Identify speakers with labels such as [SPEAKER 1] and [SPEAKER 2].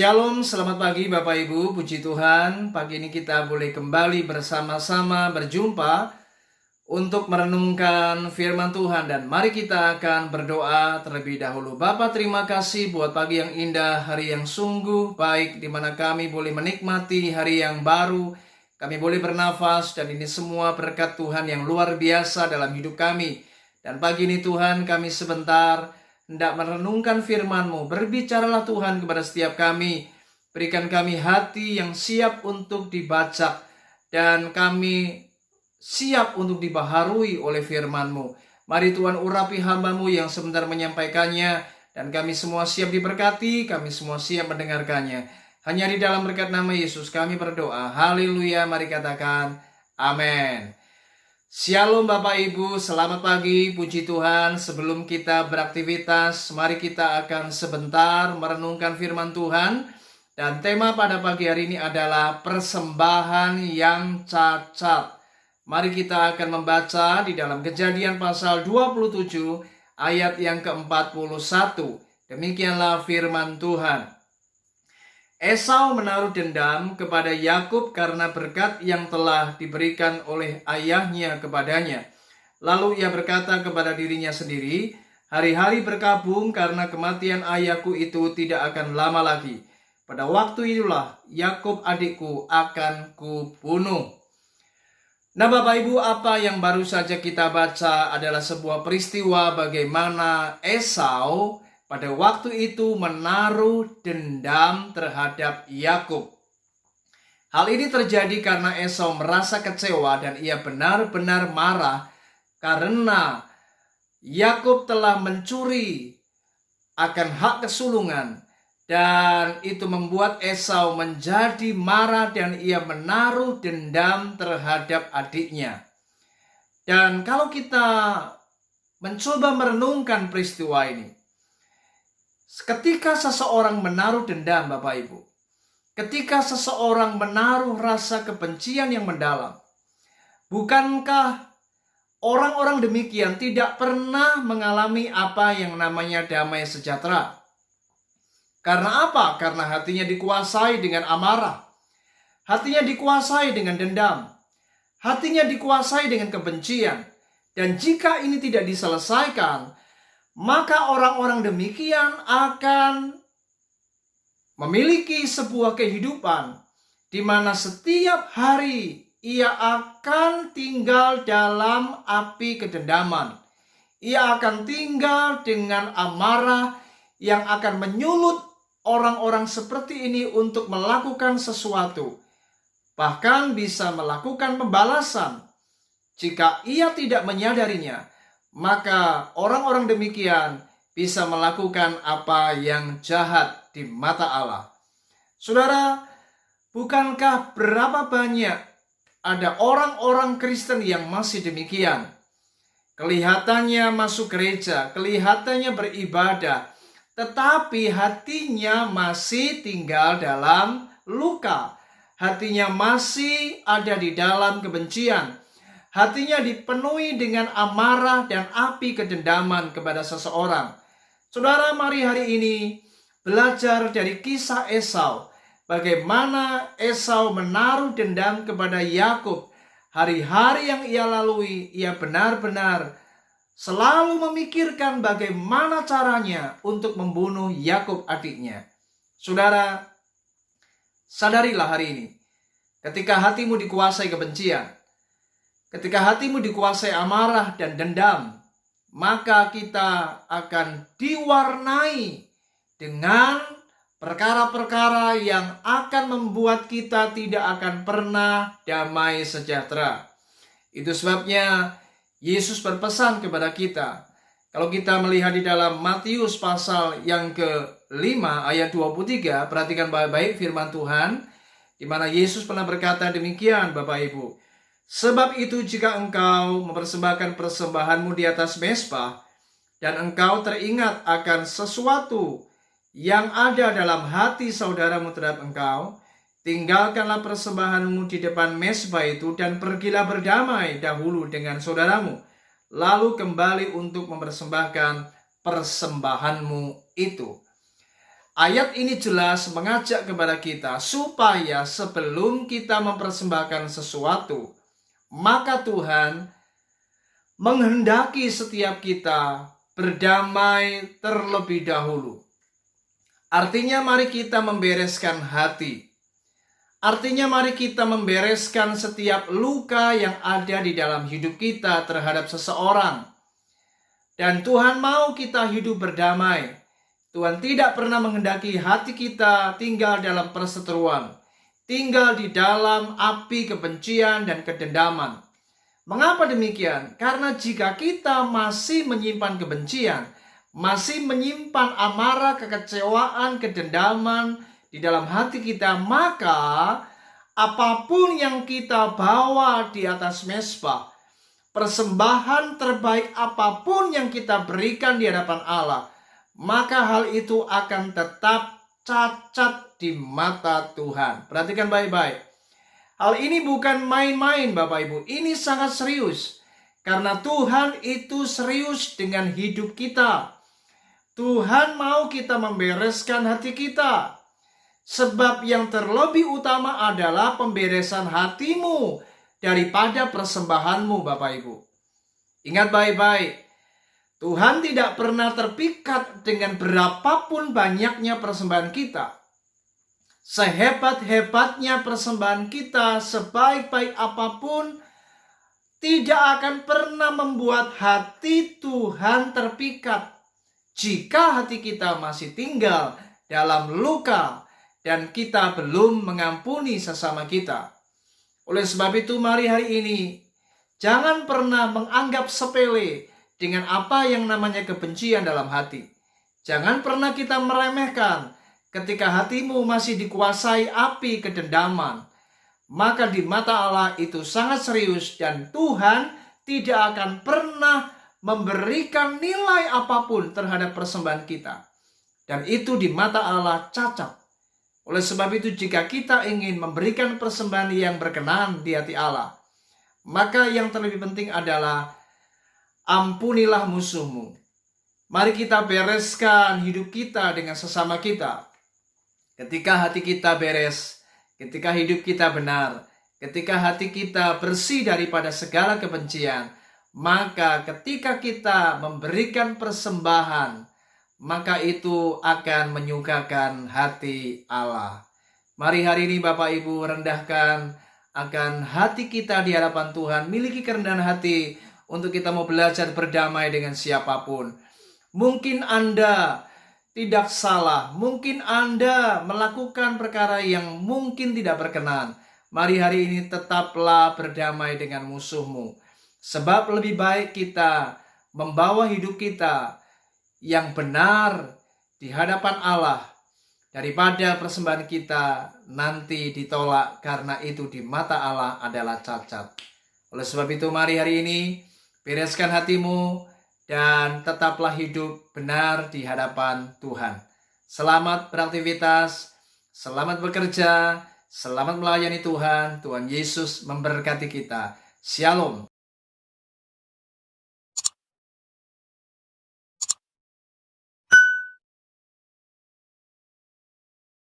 [SPEAKER 1] Shalom, selamat pagi Bapak Ibu, puji Tuhan. Pagi ini kita boleh kembali bersama-sama berjumpa untuk merenungkan firman Tuhan. Dan mari kita akan berdoa terlebih dahulu. Bapa, terima kasih buat pagi yang indah, hari yang sungguh baik, di mana kami boleh menikmati hari yang baru. Kami boleh bernafas, dan ini semua berkat Tuhan yang luar biasa dalam hidup kami. Dan pagi ini Tuhan, kami sebentar hendak merenungkan firman-Mu. Berbicaralah Tuhan kepada setiap kami. Berikan kami hati yang siap untuk dibaca. Dan kami siap untuk dibaharui oleh firman-Mu. Mari Tuhan urapi hamba-Mu yang sebentar menyampaikannya. Dan kami semua siap diberkati. Kami semua siap mendengarkannya. Hanya di dalam berkat nama Yesus kami berdoa. Haleluya, mari katakan amin. Shalom Bapak Ibu, selamat pagi, puji Tuhan. Sebelum kita beraktivitas, mari kita akan sebentar merenungkan firman Tuhan. Dan tema pada pagi hari ini adalah persembahan yang cacat. Mari kita akan membaca di dalam Kejadian pasal 27 ayat yang ke-41. Demikianlah firman Tuhan. Esau menaruh dendam kepada Yakub karena berkat yang telah diberikan oleh ayahnya kepadanya. Lalu ia berkata kepada dirinya sendiri, hari-hari berkabung karena kematian ayahku itu tidak akan lama lagi. Pada waktu itulah Yakub adikku akan kubunuh. Nah Bapak Ibu, apa yang baru saja kita baca adalah sebuah peristiwa bagaimana Esau pada waktu itu menaruh dendam terhadap Yakub. Hal ini terjadi karena Esau merasa kecewa dan ia benar-benar marah karena Yakub telah mencuri akan hak kesulungan, dan itu membuat Esau menjadi marah dan ia menaruh dendam terhadap adiknya. Dan kalau kita mencoba merenungkan peristiwa ini, ketika seseorang menaruh dendam, Bapak Ibu, ketika seseorang menaruh rasa kebencian yang mendalam, bukankah orang-orang demikian tidak pernah mengalami apa yang namanya damai sejahtera? Karena apa? Karena hatinya dikuasai dengan amarah, hatinya dikuasai dengan dendam, hatinya dikuasai dengan kebencian. Dan jika ini tidak diselesaikan, maka orang-orang demikian akan memiliki sebuah kehidupan di mana setiap hari ia akan tinggal dalam api kedendaman. Ia akan tinggal dengan amarah yang akan menyulut orang-orang seperti ini untuk melakukan sesuatu. Bahkan bisa melakukan pembalasan. Jika ia tidak menyadarinya, maka orang-orang demikian bisa melakukan apa yang jahat di mata Allah. Saudara, bukankah berapa banyak ada orang-orang Kristen yang masih demikian? Kelihatannya masuk gereja, kelihatannya beribadah, tetapi hatinya masih tinggal dalam luka. Hatinya masih ada di dalam kebencian. Hatinya dipenuhi dengan amarah dan api kedendaman kepada seseorang. Saudara, mari hari ini belajar dari kisah Esau. Bagaimana Esau menaruh dendam kepada Yakub. Hari-hari yang ia lalui, ia benar-benar selalu memikirkan bagaimana caranya untuk membunuh Yakub adiknya. Saudara, sadarilah hari ini, ketika hatimu dikuasai kebencian, ketika hatimu dikuasai amarah dan dendam, maka kita akan diwarnai dengan perkara-perkara yang akan membuat kita tidak akan pernah damai sejahtera. Itu sebabnya Yesus berpesan kepada kita. Kalau kita melihat di dalam Matius pasal yang ke-5 ayat 23, perhatikan baik-baik firman Tuhan, di mana Yesus pernah berkata demikian, Bapak Ibu. Sebab itu jika engkau mempersembahkan persembahanmu di atas mezbah, dan engkau teringat akan sesuatu yang ada dalam hati saudaramu terhadap engkau, tinggalkanlah persembahanmu di depan mezbah itu, dan pergilah berdamai dahulu dengan saudaramu, lalu kembali untuk mempersembahkan persembahanmu itu. Ayat ini jelas mengajak kepada kita supaya sebelum kita mempersembahkan sesuatu, maka Tuhan menghendaki setiap kita berdamai terlebih dahulu. Artinya mari kita membereskan hati. Artinya mari kita membereskan setiap luka yang ada di dalam hidup kita terhadap seseorang. Dan Tuhan mau kita hidup berdamai. Tuhan tidak pernah menghendaki hati kita tinggal dalam perseteruan, tinggal di dalam api kebencian dan kedendaman. Mengapa demikian? Karena jika kita masih menyimpan kebencian, masih menyimpan amarah, kekecewaan, kedendaman di dalam hati kita, maka apapun yang kita bawa di atas mezbah, persembahan terbaik apapun yang kita berikan di hadapan Allah, maka hal itu akan tetap cacat di mata Tuhan. Perhatikan baik-baik. Hal ini bukan main-main Bapak Ibu. Ini sangat serius. Karena Tuhan itu serius dengan hidup kita. Tuhan mau kita membereskan hati kita. Sebab yang terlebih utama adalah pemberesan hatimu daripada persembahanmu Bapak Ibu. Ingat baik-baik. Tuhan tidak pernah terpikat dengan berapapun banyaknya persembahan kita. Sehebat-hebatnya persembahan kita, sebaik-baik apapun, tidak akan pernah membuat hati Tuhan terpikat. Jika hati kita masih tinggal dalam luka dan kita belum mengampuni sesama kita. Oleh sebab itu mari hari ini, jangan pernah menganggap sepele dengan apa yang namanya kebencian dalam hati. Jangan pernah kita meremehkan ketika hatimu masih dikuasai api kedendaman. Maka di mata Allah itu sangat serius dan Tuhan tidak akan pernah memberikan nilai apapun terhadap persembahan kita. Dan itu di mata Allah cacat. Oleh sebab itu jika kita ingin memberikan persembahan yang berkenan di hati Allah, maka yang terlebih penting adalah ampunilah musuhmu. Mari kita bereskan hidup kita dengan sesama kita. Ketika hati kita beres, ketika hidup kita benar, ketika hati kita bersih daripada segala kebencian, maka ketika kita memberikan persembahan, maka itu akan menyukakan hati Allah. Mari hari ini Bapak Ibu rendahkan akan hati kita di hadapan Tuhan, miliki kerendahan hati untuk kita mau belajar berdamai dengan siapapun. Mungkin Anda tidak salah, mungkin Anda melakukan perkara yang mungkin tidak berkenan. Mari hari ini tetaplah berdamai dengan musuhmu. Sebab lebih baik kita membawa hidup kita yang benar di hadapan Allah daripada persembahan kita nanti ditolak karena itu di mata Allah adalah cacat. Oleh sebab itu mari hari ini bereskan hatimu dan tetaplah hidup benar di hadapan Tuhan. Selamat beraktivitas, selamat bekerja, selamat melayani Tuhan. Tuhan Yesus memberkati kita. Shalom.